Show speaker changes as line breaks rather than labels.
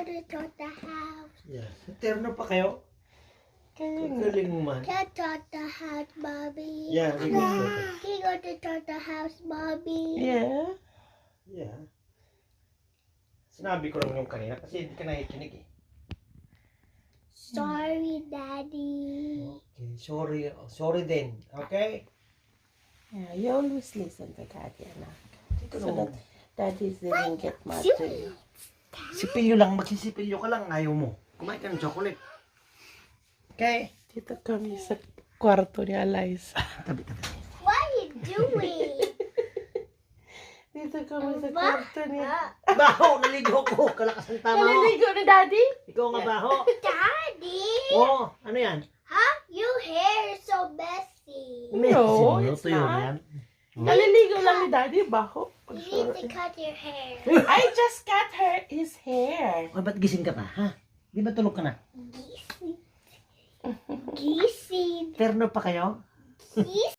to the house.
Yeah. Terno pa kayo? Galing mo man.
Can the house, Mommy?
Yeah, we go to
Can go to the house, Mommy?
Yeah.
Yeah. Sinabi ko lang yung kanina kasi hindi ka nakikinig eh.
Sorry, Daddy.
Okay, sorry. Sorry din. Okay?
Yeah, you always listen to Daddy, anak.
Ito
So
naman.
that Daddy didn't get mad to you.
Sipilyo lang. Magsisipilyo ka lang. Ayaw mo. Kumain ka ng chocolate. Okay?
Dito kami sa kwarto ni Eliza.
Tabi.
What are you doing?
Dito kami sa kwarto ni...
Baho! Naligo ko! Kalakas ang tama mo.
Naliligo ni Daddy?
Ikaw nga baho.
Daddy?
Oo. Ano yan?
Huh? Your hair is so messy.
No,
Medyo
it's
tuyo
not.
na yan.
Naliligo lang ni Daddy, baho.
You need to cut your hair.
I just cut his hair.
O, ba't gising ka pa, ha? Di ba tulog ka na?
Geese.
Terno pa kayo?
Geese.